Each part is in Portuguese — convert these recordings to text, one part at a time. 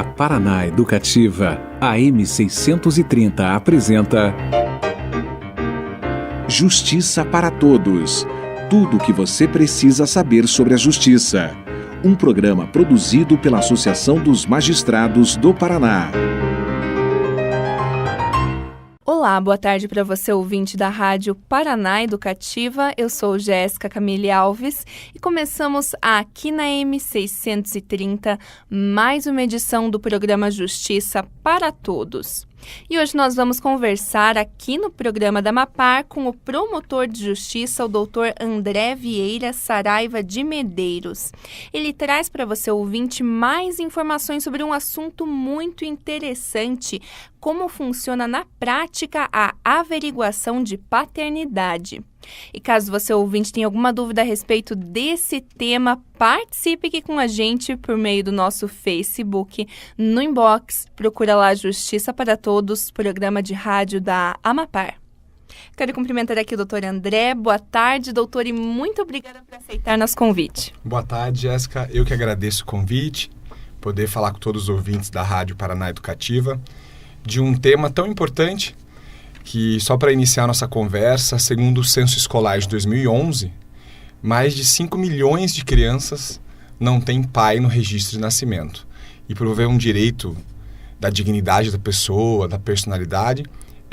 A Paraná Educativa, AM 630 apresenta Justiça para Todos. Tudo o que você precisa saber sobre a justiça. Um programa produzido pela Associação dos Magistrados do Paraná. Olá, boa tarde para você, ouvinte da Rádio Paraná Educativa. Eu sou Jéssica Camille Alves e começamos aqui na M630 mais uma edição do programa Justiça para Todos. E hoje nós vamos conversar aqui no programa da Mapar com o promotor de justiça, o Dr. André Vieira Saraiva de Medeiros. Ele traz para você, ouvinte, mais informações sobre um assunto muito interessante, como funciona na prática a averiguação de paternidade. E caso você, ouvinte, tenha alguma dúvida a respeito desse tema, participe aqui com a gente por meio do nosso Facebook. No inbox, procura lá Justiça para Todos, programa de rádio da Amapar. Quero cumprimentar aqui o Dr. André. Boa tarde, doutor, e muito obrigada por aceitar nosso convite. Boa tarde, Jéssica. Eu que agradeço o convite, poder falar com todos os ouvintes da Rádio Paraná Educativa de um tema tão importante que, só para iniciar nossa conversa, segundo o Censo Escolar de 2011, mais de 5 milhões de crianças não têm pai no registro de nascimento. E promover um direito da dignidade da pessoa, da personalidade,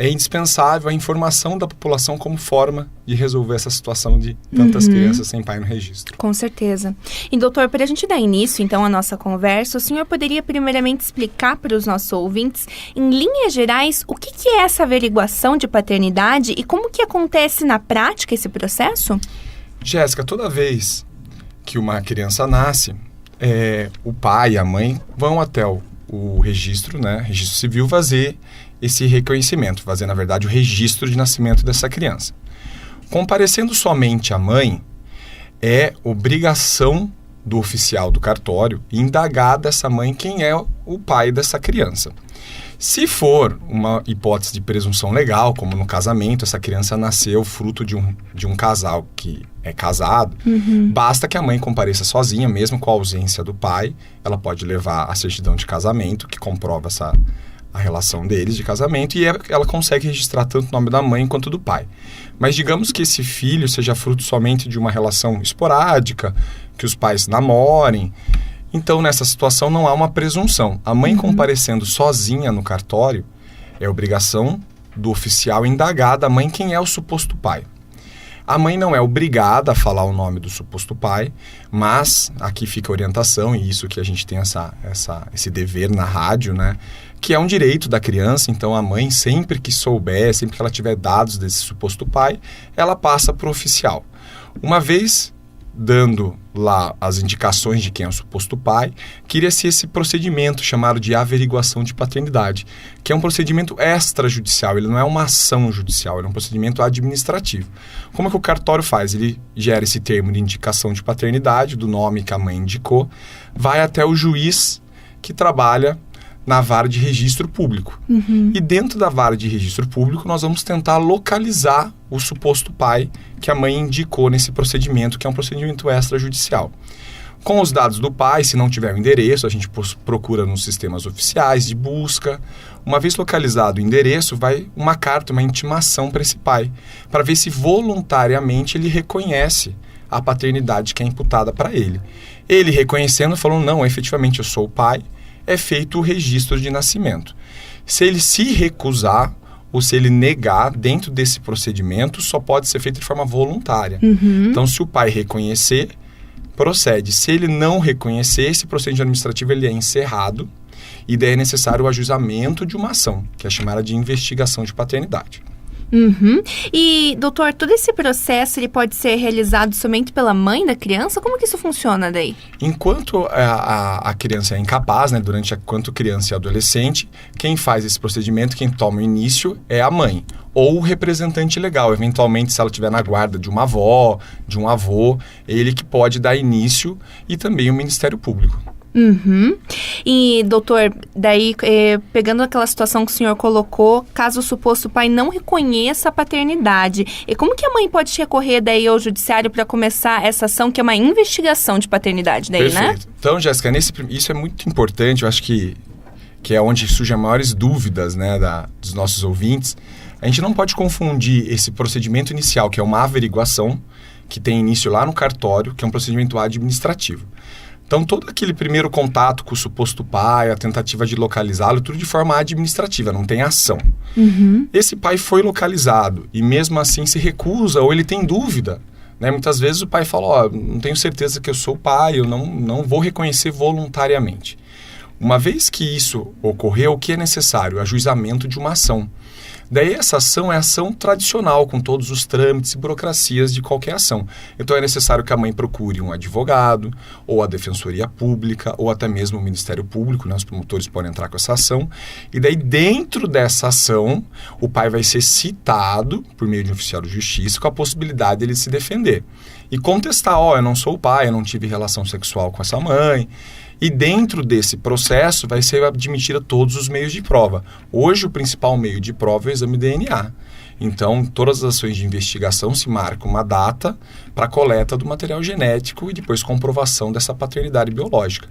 é indispensável a informação da população como forma de resolver essa situação de tantas crianças sem pai no registro. Com certeza. E, doutor, para a gente dar início, então, à nossa conversa, o senhor poderia primeiramente explicar para os nossos ouvintes, em linhas gerais, o que é essa averiguação de paternidade e como que acontece na prática esse processo? Jéssica, toda vez que uma criança nasce, o pai e a mãe vão até o registro, né, registro civil, fazer esse reconhecimento, fazer, na verdade, o registro de nascimento dessa criança. Comparecendo somente a mãe, é obrigação do oficial do cartório indagar dessa mãe quem é o pai dessa criança. Se for uma hipótese de presunção legal, como no casamento, essa criança nasceu fruto de um casal que é casado, basta que a mãe compareça sozinha, mesmo com a ausência do pai. Ela pode levar a certidão de casamento, que comprova a relação deles de casamento, e ela consegue registrar tanto o nome da mãe quanto do pai. Mas digamos que esse filho seja fruto somente de uma relação esporádica, que os pais namorem. Então, nessa situação, não há uma presunção. A mãe comparecendo sozinha no cartório, é obrigação do oficial indagar da mãe quem é o suposto pai. A mãe não é obrigada a falar o nome do suposto pai, mas aqui fica a orientação, e isso que a gente tem esse dever na rádio, né? Que é um direito da criança. Então a mãe, sempre que souber, sempre que ela tiver dados desse suposto pai, ela passa para o oficial. Uma vez dando lá as indicações de quem é o suposto pai, cria-se esse procedimento chamado de averiguação de paternidade, que é um procedimento extrajudicial. Ele não é uma ação judicial, ele é um procedimento administrativo. Como é que o cartório faz? Ele gera esse termo de indicação de paternidade, do nome que a mãe indicou, vai até o juiz que trabalha na vara de registro público. E dentro da vara de registro público, nós vamos tentar localizar o suposto pai que a mãe indicou nesse procedimento, que é um procedimento extrajudicial. Com os dados do pai, se não tiver o endereço, a gente procura nos sistemas oficiais de busca. Uma vez localizado o endereço, vai uma carta, uma intimação para esse pai, para ver se voluntariamente ele reconhece a paternidade que é imputada para ele. Ele reconhecendo, falou, não, efetivamente eu sou o pai, é feito o registro de nascimento. Se ele se recusar ou se ele negar dentro desse procedimento, só pode ser feito de forma voluntária. Então, se o pai reconhecer, procede. Se ele não reconhecer, esse procedimento administrativo ele é encerrado e daí é necessário o ajuizamento de uma ação, que é chamada de investigação de paternidade. E, doutor, todo esse processo ele pode ser realizado somente pela mãe da criança? Como que isso funciona daí? Enquanto a criança é incapaz, né, enquanto criança e adolescente, quem faz esse procedimento, quem toma o início é a mãe ou o representante legal. Eventualmente, se ela estiver na guarda de uma avó, de um avô, ele que pode dar início, e também o Ministério Público. E, doutor, daí, pegando aquela situação que o senhor colocou, caso o suposto pai não reconheça a paternidade, e como que a mãe pode recorrer daí ao judiciário para começar essa ação, que é uma investigação de paternidade daí, Perfeito. Né? Então, Jéssica, isso é muito importante. Eu acho que que é onde surgem as maiores dúvidas, né, dos nossos ouvintes, a gente não pode confundir esse procedimento inicial, que é uma averiguação, que tem início lá no cartório, que é um procedimento administrativo. Então, todo aquele primeiro contato com o suposto pai, a tentativa de localizá-lo, tudo de forma administrativa, não tem ação. Esse pai foi localizado e mesmo assim se recusa ou ele tem dúvida. Né? Muitas vezes o pai fala, não tenho certeza que eu sou o pai, eu não vou reconhecer voluntariamente. Uma vez que isso ocorreu, o que é necessário? O ajuizamento de uma ação. Daí essa ação é a ação tradicional, com todos os trâmites e burocracias de qualquer ação. Então é necessário que a mãe procure um advogado, ou a Defensoria Pública, ou até mesmo o Ministério Público, né? Os promotores podem entrar com essa ação. E daí dentro dessa ação, o pai vai ser citado por meio de um oficial de justiça com a possibilidade de ele se defender. E contestar, eu não sou o pai, eu não tive relação sexual com essa mãe. E dentro desse processo vai ser admitida todos os meios de prova. Hoje o principal meio de prova é o exame DNA. Então, todas as ações de investigação se marca uma data para a coleta do material genético e depois comprovação dessa paternidade biológica.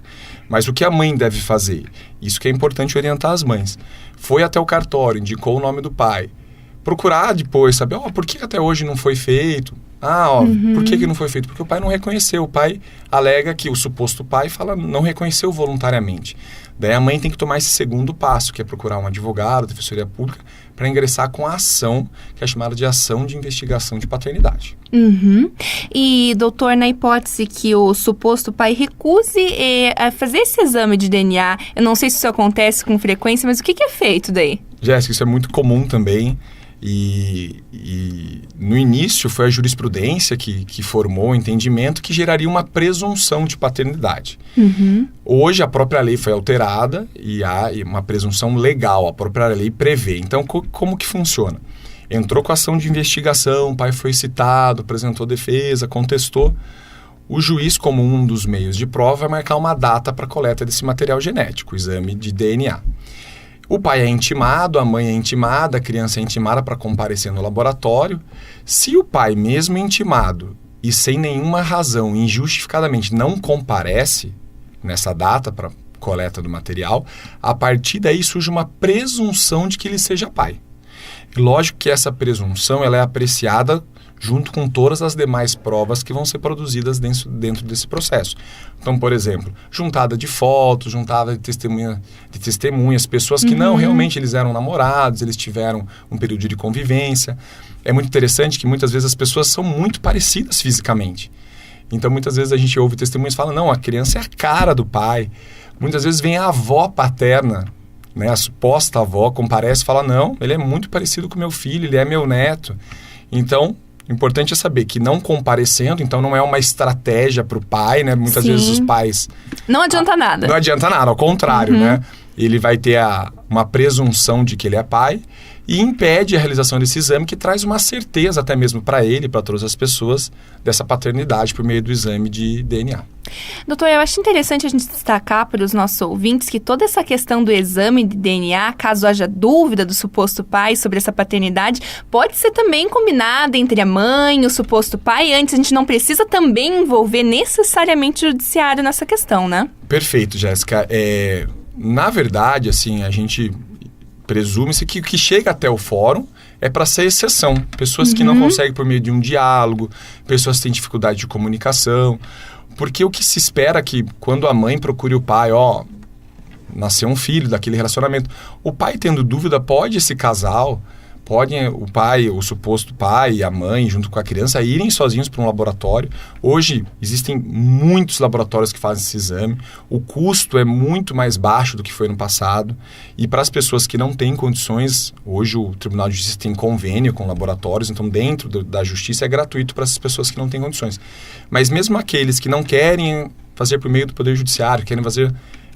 Mas o que a mãe deve fazer? Isso que é importante orientar as mães. Foi até o cartório, indicou o nome do pai. Procurar depois, saber, por que até hoje não foi feito? Por que não foi feito? Porque o pai não reconheceu. O pai alega que o suposto pai não reconheceu voluntariamente. Daí a mãe tem que tomar esse segundo passo, que é procurar um advogado, Defensoria Pública, para ingressar com a ação, que é chamada de ação de investigação de paternidade. E, doutor, na hipótese que o suposto pai recuse a fazer esse exame de DNA, eu não sei se isso acontece com frequência, mas o que é feito daí? Jéssica, isso é muito comum também. E no início foi a jurisprudência que formou o entendimento que geraria uma presunção de paternidade. Hoje a própria lei foi alterada e há uma presunção legal, a própria lei prevê. Então, como que funciona? Entrou com a ação de investigação, o pai foi citado, apresentou defesa, contestou. O juiz, como um dos meios de prova, vai marcar uma data para a coleta desse material genético, o exame de DNA. O pai é intimado, a mãe é intimada, a criança é intimada para comparecer no laboratório. Se o pai, mesmo intimado e sem nenhuma razão, injustificadamente não comparece nessa data para coleta do material, a partir daí surge uma presunção de que ele seja pai. E lógico que essa presunção ela é apreciada junto com todas as demais provas que vão ser produzidas dentro desse processo. Então, por exemplo, juntada de fotos, juntada de testemunhas, pessoas que não, realmente eles eram namorados, eles tiveram um período de convivência. É muito interessante que muitas vezes as pessoas são muito parecidas fisicamente. Então, muitas vezes a gente ouve testemunhas e fala, não, a criança é a cara do pai. Muitas vezes vem a avó paterna, né, a suposta avó, comparece e fala, não, ele é muito parecido com meu filho, ele é meu neto. Então, o importante é saber que não comparecendo, então não é uma estratégia para o pai, né? Muitas vezes os pais... Não adianta nada. Não adianta nada, ao contrário, né? Ele vai ter uma presunção de que ele é pai e impede a realização desse exame, que traz uma certeza até mesmo para ele e para todas as pessoas dessa paternidade por meio do exame de DNA. Doutor, eu acho interessante a gente destacar para os nossos ouvintes que toda essa questão do exame de DNA, caso haja dúvida do suposto pai sobre essa paternidade, pode ser também combinada entre a mãe e o suposto pai. Antes, a gente não precisa também envolver necessariamente o judiciário nessa questão, né? Perfeito, Jéssica. Na verdade, assim, a gente presume-se que o que chega até o fórum é para ser exceção. Pessoas que não conseguem por meio de um diálogo, pessoas que têm dificuldade de comunicação. Porque o que se espera é que quando a mãe procure o pai, nasceu um filho daquele relacionamento, o pai tendo dúvida, pode esse casal, o pai, o suposto pai e a mãe, junto com a criança, irem sozinhos para um laboratório. Hoje existem muitos laboratórios que fazem esse exame, o custo é muito mais baixo do que foi no passado, e para as pessoas que não têm condições, hoje o Tribunal de Justiça tem convênio com laboratórios, então dentro da Justiça é gratuito para essas pessoas que não têm condições. Mas mesmo aqueles que não querem fazer por meio do Poder Judiciário, querem fazer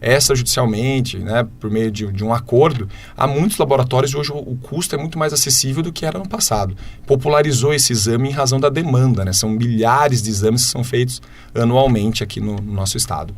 extrajudicialmente, né, por meio de um acordo, há muitos laboratórios e hoje o custo é muito mais acessível do que era no passado. Popularizou esse exame em razão da demanda, né? São milhares de exames que são feitos anualmente aqui no nosso estado.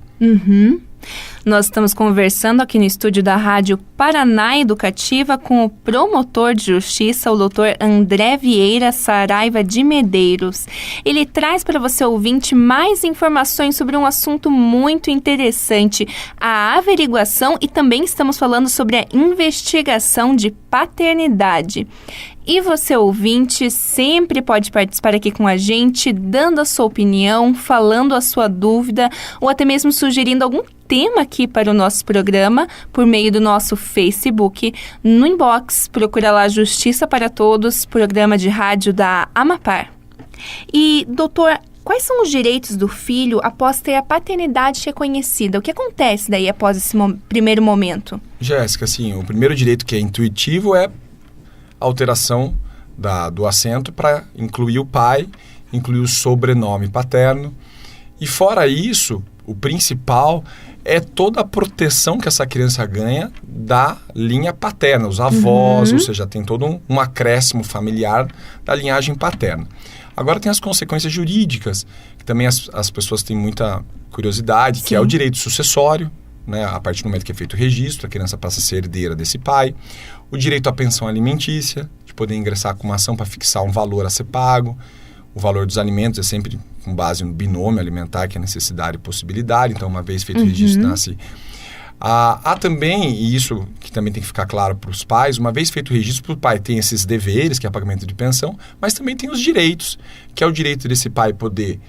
Nós estamos conversando aqui no estúdio da Rádio Paraná Educativa com o promotor de justiça, o Dr. André Vieira Saraiva de Medeiros. Ele traz para você, ouvinte, mais informações sobre um assunto muito interessante, a averiguação, e também estamos falando sobre a investigação de paternidade. E você, ouvinte, sempre pode participar aqui com a gente, dando a sua opinião, falando a sua dúvida ou até mesmo sugerindo algum tema aqui para o nosso programa por meio do nosso Facebook. No inbox, procura lá Justiça para Todos, programa de rádio da Amapar. E, doutor, quais são os direitos do filho após ter a paternidade reconhecida? O que acontece daí após esse primeiro momento? Jéssica, assim, o primeiro direito que é intuitivo é a alteração do assento para incluir o pai, incluir o sobrenome paterno. E fora isso, o principal é toda a proteção que essa criança ganha da linha paterna, os avós, ou seja, tem todo um acréscimo familiar da linhagem paterna. Agora tem as consequências jurídicas, que também as pessoas têm muita curiosidade, que é o direito sucessório, né? A partir do momento que é feito o registro, a criança passa a ser herdeira desse pai. O direito à pensão alimentícia, de poder ingressar com uma ação para fixar um valor a ser pago. O valor dos alimentos é sempre com base no binômio alimentar, que é necessidade e possibilidade. Então, uma vez feito o registro, nasce. Há também, e isso que também tem que ficar claro para os pais, uma vez feito o registro, o pai tem esses deveres, que é o pagamento de pensão, mas também tem os direitos, que é o direito desse pai poder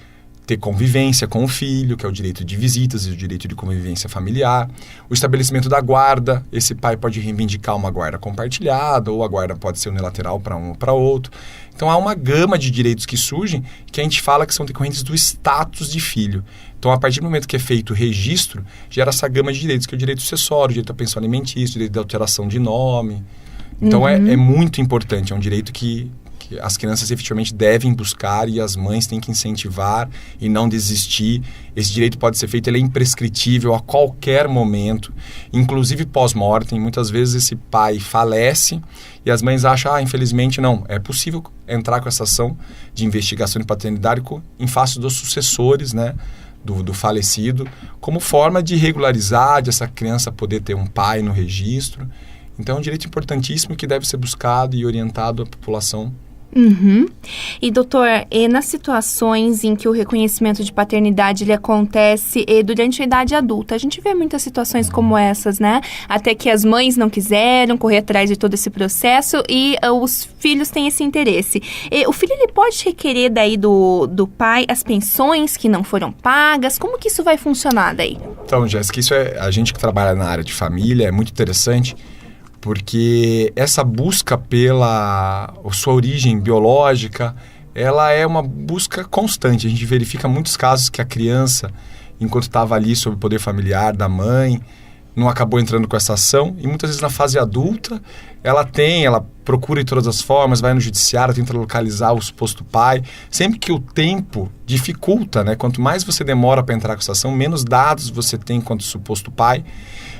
ter convivência com o filho, que é o direito de visitas e o direito de convivência familiar. O estabelecimento da guarda, esse pai pode reivindicar uma guarda compartilhada, ou a guarda pode ser unilateral para um ou para outro. Então, há uma gama de direitos que surgem, que a gente fala que são decorrentes do status de filho. Então, a partir do momento que é feito o registro, gera essa gama de direitos, que é o direito sucessório, o direito à pensão alimentícia, o direito de alteração de nome. Então, é muito importante, é um direito que as crianças efetivamente devem buscar e as mães têm que incentivar e não desistir. Esse direito pode ser feito, ele é imprescritível a qualquer momento, inclusive pós-mortem. Muitas vezes esse pai falece e as mães acham, infelizmente não. É possível entrar com essa ação de investigação de paternidade em face dos sucessores, né, do falecido, como forma de regularizar, de essa criança poder ter um pai no registro. Então é um direito importantíssimo que deve ser buscado e orientado à população. E, doutor, nas situações em que o reconhecimento de paternidade ele acontece durante a idade adulta, a gente vê muitas situações como essas, né? Até que as mães não quiseram correr atrás de todo esse processo e os filhos têm esse interesse. O filho ele pode requerer daí do pai as pensões que não foram pagas? Como que isso vai funcionar daí? Então, Jéssica, isso a gente que trabalha na área de família é muito interessante, porque essa busca pela sua origem biológica, ela é uma busca constante. A gente verifica muitos casos que a criança, enquanto estava ali sob o poder familiar da mãe, não acabou entrando com essa ação. E muitas vezes na fase adulta, ela procura de todas as formas, vai no judiciário, tenta localizar o suposto pai. Sempre que o tempo dificulta, né? Quanto mais você demora para entrar com essa ação, menos dados você tem quanto suposto pai.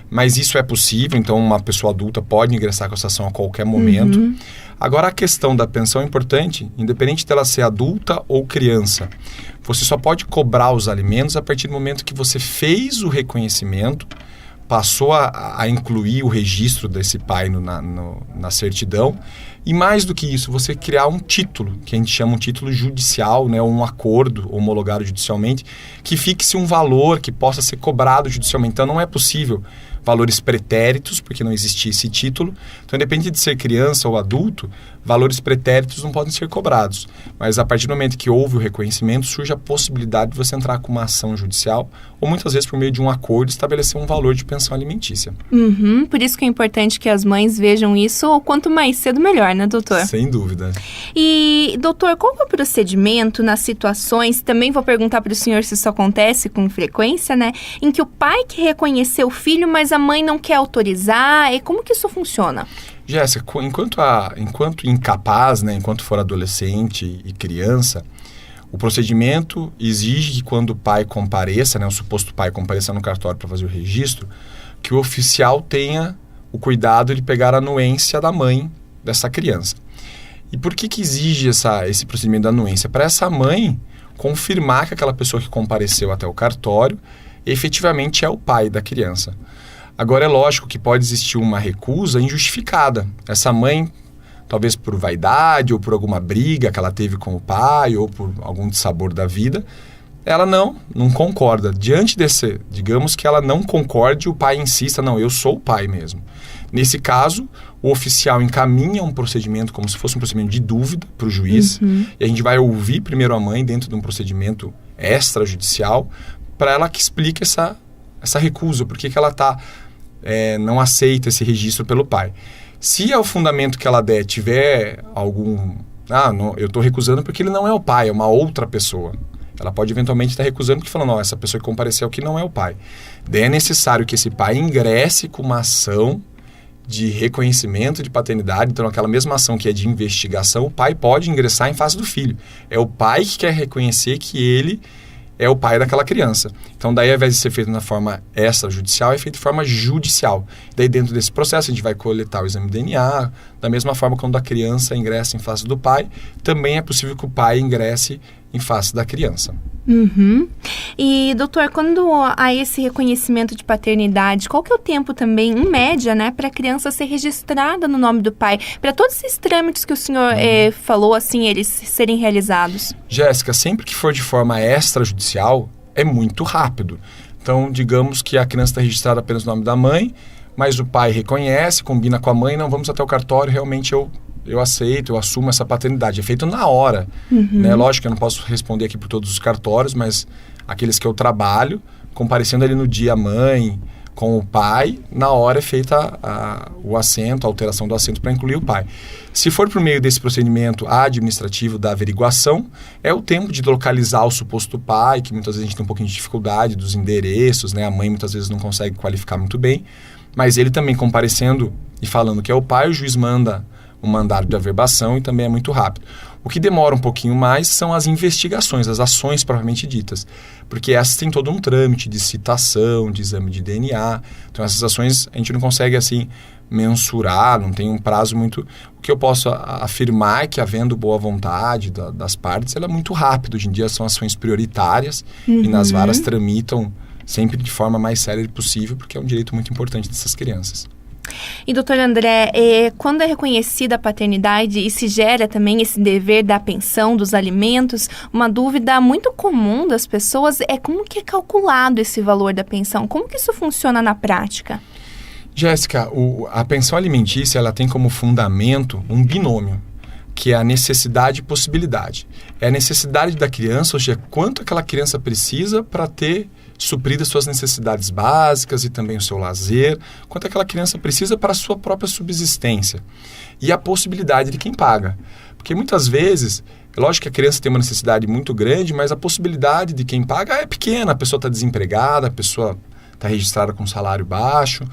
Mas isso é possível, então uma pessoa adulta pode ingressar com essa ação a qualquer momento. Agora, a questão da pensão é importante, independente dela ser adulta ou criança. Você só pode cobrar os alimentos a partir do momento que você fez o reconhecimento, passou a incluir o registro desse pai na certidão. E mais do que isso, você criar um título, que a gente chama um título judicial, né, um acordo homologado judicialmente, que fixe um valor que possa ser cobrado judicialmente. Então, não é possível valores pretéritos, porque não existia esse título. Então, independente de ser criança ou adulto, valores pretéritos não podem ser cobrados. Mas a partir do momento que houve o reconhecimento, surge a possibilidade de você entrar com uma ação judicial ou muitas vezes por meio de um acordo estabelecer um valor de pensão alimentícia. Por isso que é importante que as mães vejam isso o quanto mais cedo melhor, né, doutor? Sem dúvida. E, doutor, qual é o procedimento nas situações, também vou perguntar para o senhor se isso acontece com frequência, né, em que o pai quer reconhecer o filho, mas a mãe não quer autorizar, e como que isso funciona? Jéssica, enquanto incapaz, né, enquanto for adolescente e criança, o procedimento exige que quando o pai compareça, né, o suposto pai compareça no cartório para fazer o registro, que o oficial tenha o cuidado de pegar a anuência da mãe dessa criança. E por que exige esse procedimento da anuência? Para essa mãe confirmar que aquela pessoa que compareceu até o cartório efetivamente é o pai da criança. Agora, é lógico que pode existir uma recusa injustificada. Essa mãe, talvez por vaidade ou por alguma briga que ela teve com o pai ou por algum dissabor da vida, ela não concorda. Diante desse, digamos que ela não concorde, o pai insista, não, eu sou o pai mesmo. Nesse caso, o oficial encaminha um procedimento como se fosse um procedimento de dúvida para o juiz, e a gente vai ouvir primeiro a mãe dentro de um procedimento extrajudicial para ela que explique essa recusa, por que ela não aceita esse registro pelo pai. Se o fundamento que ela der tiver algum... não, eu estou recusando porque ele não é o pai, é uma outra pessoa. Ela pode eventualmente estar recusando porque falando, essa pessoa que compareceu aqui não é o pai. Daí é necessário que esse pai ingresse com uma ação de reconhecimento de paternidade. Então, aquela mesma ação que é de investigação, o pai pode ingressar em face do filho. É o pai que quer reconhecer que ele é o pai daquela criança. Então, daí, ao invés de ser feito na forma extrajudicial, é feito de forma judicial. Daí, dentro desse processo, a gente vai coletar o exame de DNA. Da mesma forma, quando a criança ingressa em face do pai, também é possível que o pai ingresse em face da criança. E, doutor, quando há esse reconhecimento de paternidade, qual que é o tempo também, em média, né, para a criança ser registrada no nome do pai? Para todos esses trâmites que o senhor falou, assim, eles serem realizados? Jéssica, sempre que for de forma extrajudicial, é muito rápido. Então, digamos que a criança está registrada apenas no nome da mãe, mas o pai reconhece, combina com a mãe, não, vamos até o cartório, realmente eu aceito, eu assumo essa paternidade. É feito na hora. Né? Lógico que eu não posso responder aqui por todos os cartórios, mas aqueles que eu trabalho, comparecendo ali no dia a mãe com o pai, na hora é feita o assento, a alteração do assento para incluir o pai. Se for por meio desse procedimento administrativo da averiguação, é o tempo de localizar o suposto pai, que muitas vezes a gente tem um pouquinho de dificuldade dos endereços, né? A mãe muitas vezes não consegue qualificar muito bem, mas ele também comparecendo e falando que é o pai, o juiz manda um mandado de averbação e também é muito rápido. O que demora um pouquinho mais são as investigações, as ações propriamente ditas, porque essas têm todo um trâmite de citação, de exame de DNA. Então essas ações a gente não consegue assim mensurar, não tem um prazo muito... O que eu posso afirmar é que, havendo boa vontade das partes, ela é muito rápida. Hoje em dia são ações prioritárias e nas varas tramitam sempre de forma mais séria possível, porque é um direito muito importante dessas crianças. E, doutor André, quando é reconhecida a paternidade e se gera também esse dever da pensão, dos alimentos, uma dúvida muito comum das pessoas é como que é calculado esse valor da pensão? Como que isso funciona na prática? Jéssica, a pensão alimentícia ela tem como fundamento um binômio, que é a necessidade e possibilidade. É a necessidade da criança, ou seja, quanto aquela criança precisa para ter suprir as suas necessidades básicas e também o seu lazer, quanto aquela criança precisa para a sua própria subsistência. E a possibilidade de quem paga. Porque muitas vezes, é lógico que a criança tem uma necessidade muito grande, mas a possibilidade de quem paga é pequena. A pessoa está desempregada, a pessoa está registrada com salário baixo.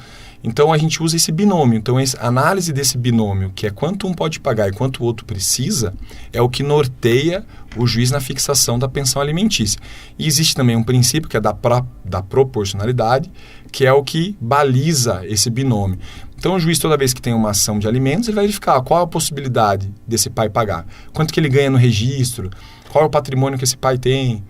Então, a gente usa esse binômio. Então, a análise desse binômio, que é quanto um pode pagar e quanto o outro precisa, é o que norteia o juiz na fixação da pensão alimentícia. E existe também um princípio, que é da proporcionalidade, que é o que baliza esse binômio. Então, o juiz, toda vez que tem uma ação de alimentos, ele vai verificar qual a possibilidade desse pai pagar. Quanto que ele ganha no registro, qual é o patrimônio que esse pai tem,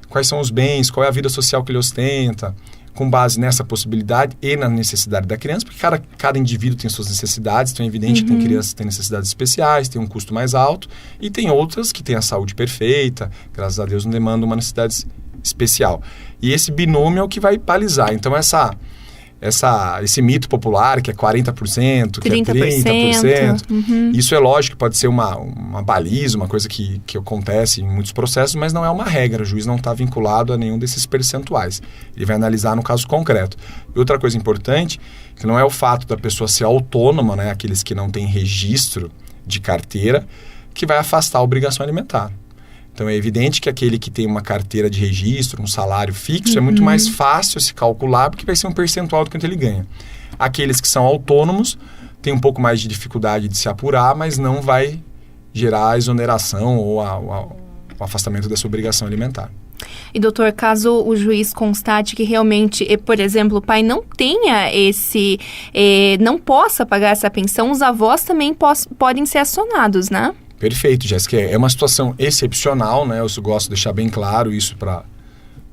quais são os bens, qual é a vida social que ele ostenta, com base nessa possibilidade e na necessidade da criança, porque cada indivíduo tem suas necessidades, então é evidente que tem crianças que têm necessidades especiais, tem um custo mais alto, e tem outras que têm a saúde perfeita, graças a Deus não demandam uma necessidade especial. E esse binômio é o que vai balizar. Então esse mito popular que é 40%, que é 30%, isso é lógico que pode ser uma baliza, uma coisa que acontece em muitos processos, mas não é uma regra. O juiz não está vinculado a nenhum desses percentuais. Ele vai analisar no caso concreto. E outra coisa importante, que não é o fato da pessoa ser autônoma, né, aqueles que não têm registro de carteira, que vai afastar a obrigação alimentar. Então, é evidente que aquele que tem uma carteira de registro, um salário fixo, é muito mais fácil se calcular, porque vai ser um percentual do quanto ele ganha. Aqueles que são autônomos têm um pouco mais de dificuldade de se apurar, mas não vai gerar a exoneração ou o afastamento dessa obrigação alimentar. E, doutor, caso o juiz constate que realmente, por exemplo, o pai não tenha não possa pagar essa pensão, os avós também podem ser acionados, né? Perfeito, Jéssica. É uma situação excepcional, né? Eu gosto de deixar bem claro isso para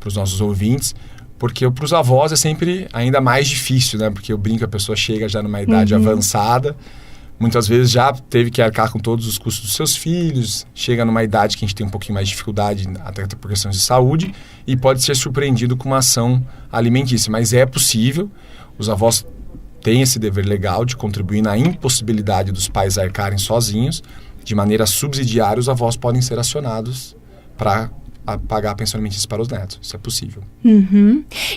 os nossos ouvintes, Porque para os avós é sempre ainda mais difícil, né? Porque eu brinco, a pessoa chega já numa idade avançada, muitas vezes já teve que arcar com todos os custos dos seus filhos, chega numa idade que a gente tem um pouquinho mais de dificuldade, até por questões de saúde, e pode ser surpreendido com uma ação alimentícia. Mas é possível, os avós têm esse dever legal de contribuir na impossibilidade dos pais arcarem sozinhos. De maneira subsidiária, os avós podem ser acionados para pagar a pensão alimentícia para os netos. Isso é possível.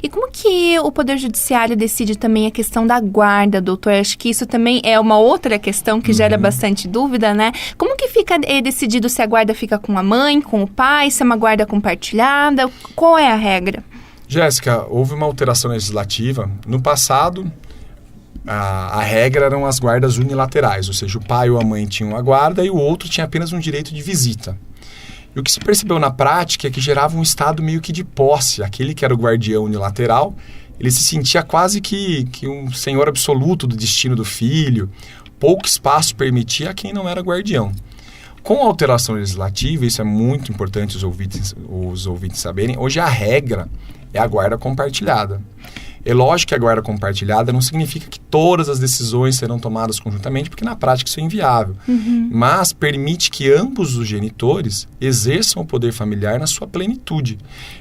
E como que o Poder Judiciário decide também a questão da guarda, doutor? Acho que isso também é uma outra questão que gera bastante dúvida, né? Como que fica decidido se a guarda fica com a mãe, com o pai, se é uma guarda compartilhada? Qual é a regra? Jéssica, houve uma alteração legislativa. No passado, a regra eram as guardas unilaterais, ou seja, o pai ou a mãe tinham a guarda e o outro tinha apenas um direito de visita. E o que se percebeu na prática é que gerava um estado meio que de posse. Aquele que era o guardião unilateral, ele se sentia quase que um senhor absoluto do destino do filho. Pouco espaço permitia a quem não era guardião. Com a alteração legislativa, isso é muito importante os ouvintes saberem, hoje a regra é a guarda compartilhada. É lógico que a guarda compartilhada não significa que todas as decisões serão tomadas conjuntamente, porque na prática isso é inviável. Mas permite que ambos os genitores exerçam o poder familiar na sua plenitude.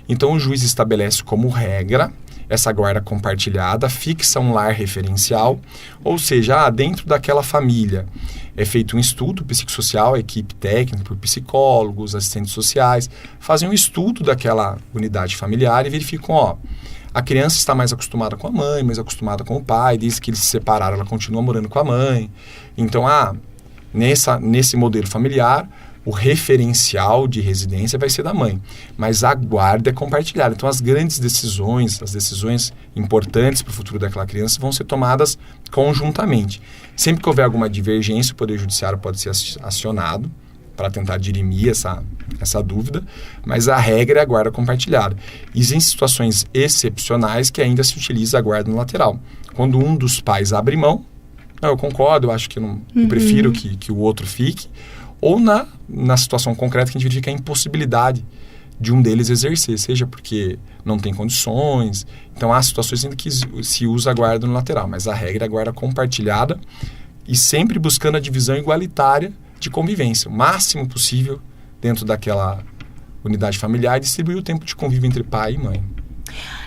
Então o juiz estabelece como regra essa guarda compartilhada, fixa um lar referencial, ou seja, dentro daquela família é feito um estudo psicossocial, a equipe técnica, por psicólogos, assistentes sociais, fazem um estudo daquela unidade familiar e verificam, a criança está mais acostumada com a mãe, mais acostumada com o pai, desde que eles se separaram, ela continua morando com a mãe. Então, nesse modelo familiar, o referencial de residência vai ser da mãe, mas a guarda é compartilhada. Então, as grandes decisões, as decisões importantes para o futuro daquela criança vão ser tomadas conjuntamente. Sempre que houver alguma divergência, o Poder Judiciário pode ser acionado para tentar dirimir essa dúvida, mas a regra é a guarda compartilhada. Existem situações excepcionais que ainda se utiliza a guarda unilateral. Quando um dos pais abre mão, eu concordo, eu acho que eu prefiro que o outro fique, ou na situação concreta que a gente verifica a impossibilidade de um deles exercer, seja porque não tem condições. Então, há situações ainda que se usa a guarda unilateral, mas a regra é a guarda compartilhada e sempre buscando a divisão igualitária de convivência, o máximo possível dentro daquela unidade familiar e distribuir o tempo de convívio entre pai e mãe.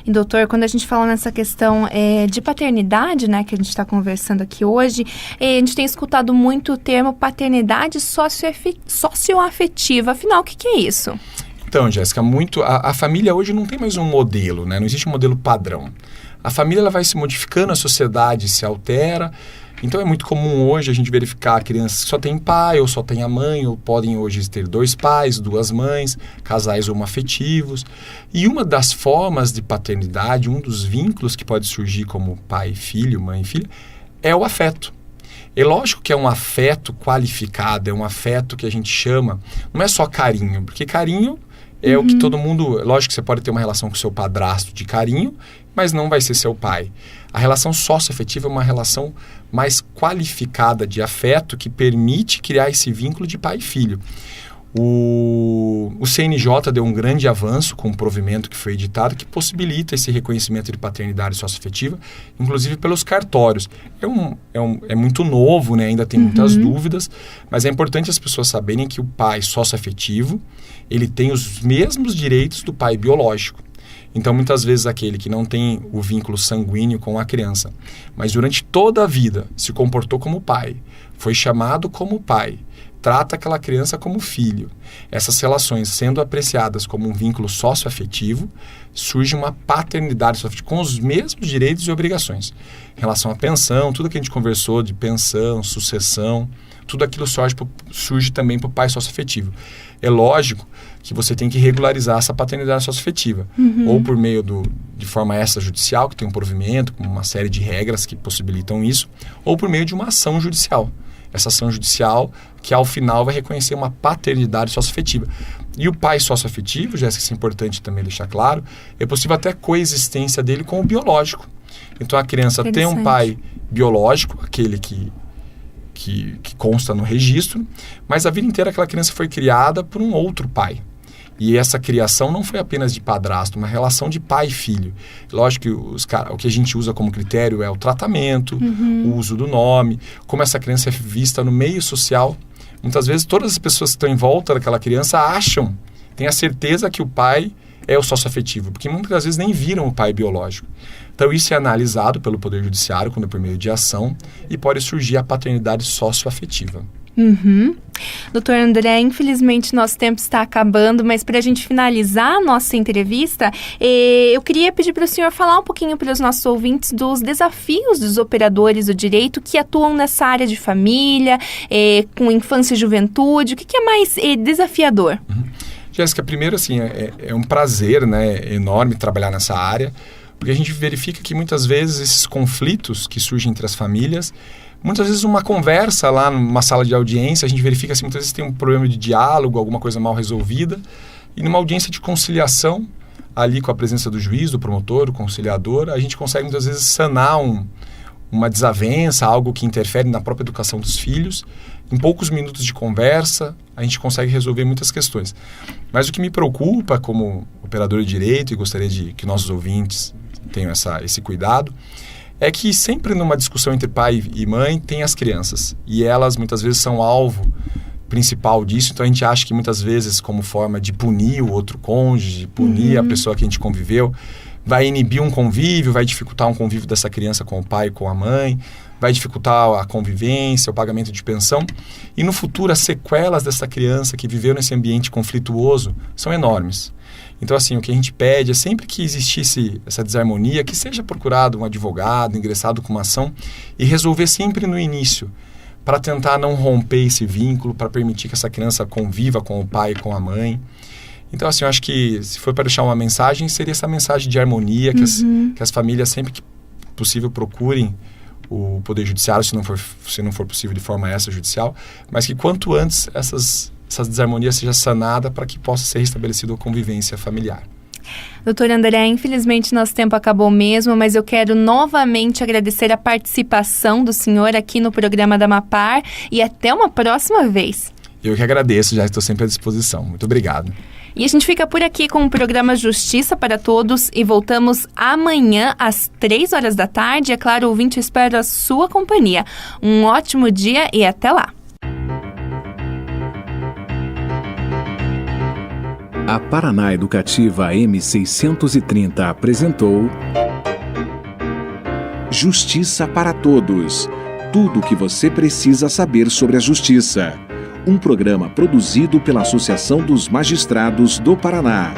E, doutor, quando a gente fala nessa questão de paternidade, né, que a gente está conversando aqui hoje, a gente tem escutado muito o termo paternidade socioafetiva. Afinal, o que é isso? Então, Jéssica, a família hoje não tem mais um modelo, né? Não existe um modelo padrão. A família ela vai se modificando, a sociedade se altera. Então é muito comum hoje a gente verificar crianças que só têm pai ou só têm a mãe, ou podem hoje ter 2 pais, 2 mães, casais homoafetivos. E uma das formas de paternidade, um dos vínculos que pode surgir como pai e filho, mãe e filha, é o afeto. É lógico que é um afeto qualificado, é um afeto que a gente chama, não é só carinho, porque carinho é o que todo mundo... Lógico que você pode ter uma relação com seu padrasto de carinho, mas não vai ser seu pai. A relação socioafetiva é uma relação mais qualificada de afeto que permite criar esse vínculo de pai e filho. O CNJ deu um grande avanço com o provimento que foi editado que possibilita esse reconhecimento de paternidade socioafetiva, inclusive pelos cartórios. É muito novo, né? Ainda tem muitas dúvidas, mas é importante as pessoas saberem que o pai socioafetivo ele tem os mesmos direitos do pai biológico. Então, muitas vezes, aquele que não tem o vínculo sanguíneo com a criança, mas durante toda a vida se comportou como pai, foi chamado como pai, trata aquela criança como filho. Essas relações sendo apreciadas como um vínculo socioafetivo, surge uma paternidade socioafetiva com os mesmos direitos e obrigações. Em relação à pensão, tudo que a gente conversou de pensão, sucessão, tudo aquilo surge também para o pai socioafetivo. É lógico que você tem que regularizar essa paternidade socioafetiva, ou por meio de forma extrajudicial, que tem um provimento, com uma série de regras que possibilitam isso, ou por meio de uma ação judicial. Essa ação judicial que, ao final, vai reconhecer uma paternidade socioafetiva. E o pai socioafetivo, Jéssica, isso é importante também deixar claro, é possível até a coexistência dele com o biológico. Então, a criança tem um pai biológico, aquele que consta no registro, mas a vida inteira aquela criança foi criada por um outro pai. E essa criação não foi apenas de padrasto, uma relação de pai e filho. Lógico que o que a gente usa como critério é o tratamento, o uso do nome, como essa criança é vista no meio social. Muitas vezes todas as pessoas que estão em volta daquela criança têm a certeza que o pai é o sócio-afetivo, porque muitas vezes nem viram o pai biológico. Então isso é analisado pelo Poder Judiciário quando é por meio de ação e pode surgir a paternidade sócio-afetiva. Doutor André, infelizmente nosso tempo está acabando, mas para a gente finalizar a nossa entrevista, eu queria pedir para o senhor falar um pouquinho para os nossos ouvintes dos desafios dos operadores do direito que atuam nessa área de família, com infância e juventude. O que é mais desafiador? Jéssica, primeiro assim, é um prazer, né, enorme trabalhar nessa área, porque a gente verifica que muitas vezes esses conflitos que surgem entre as famílias, muitas vezes uma conversa lá numa sala de audiência, a gente verifica assim, muitas vezes tem um problema de diálogo, alguma coisa mal resolvida, e numa audiência de conciliação, ali com a presença do juiz, do promotor, do conciliador, a gente consegue muitas vezes sanar uma desavença, algo que interfere na própria educação dos filhos. Em poucos minutos de conversa, a gente consegue resolver muitas questões. Mas o que me preocupa como operador de direito, e gostaria que nossos ouvintes tenham esse cuidado, é que sempre numa discussão entre pai e mãe tem as crianças. E elas muitas vezes são alvo principal disso. Então a gente acha que muitas vezes, como forma de punir o outro cônjuge, punir a pessoa que a gente conviveu, vai inibir um convívio, vai dificultar um convívio dessa criança com o pai e com a mãe, vai dificultar a convivência, o pagamento de pensão. E no futuro as sequelas dessa criança que viveu nesse ambiente conflituoso são enormes. Então, assim, o que a gente pede é sempre que existisse essa desarmonia, que seja procurado um advogado, ingressado com uma ação e resolver sempre no início, para tentar não romper esse vínculo, para permitir que essa criança conviva com o pai e com a mãe. Então, assim, eu acho que se for para deixar uma mensagem, seria essa mensagem de harmonia, que as famílias sempre que possível procurem o Poder Judiciário, se não for possível de forma extrajudicial, mas que quanto antes essa desarmonia seja sanada para que possa ser restabelecida a convivência familiar. Doutor André, infelizmente nosso tempo acabou mesmo, mas eu quero novamente agradecer a participação do senhor aqui no programa da Mapar e até uma próxima vez. Eu que agradeço, já estou sempre à disposição. Muito obrigado. E a gente fica por aqui com o programa Justiça para Todos e voltamos amanhã às 3 horas da tarde. É claro, o ouvinte espera a sua companhia. Um ótimo dia e até lá. A Paraná Educativa M630 apresentou Justiça para Todos. Tudo o que você precisa saber sobre a justiça. Um programa produzido pela Associação dos Magistrados do Paraná.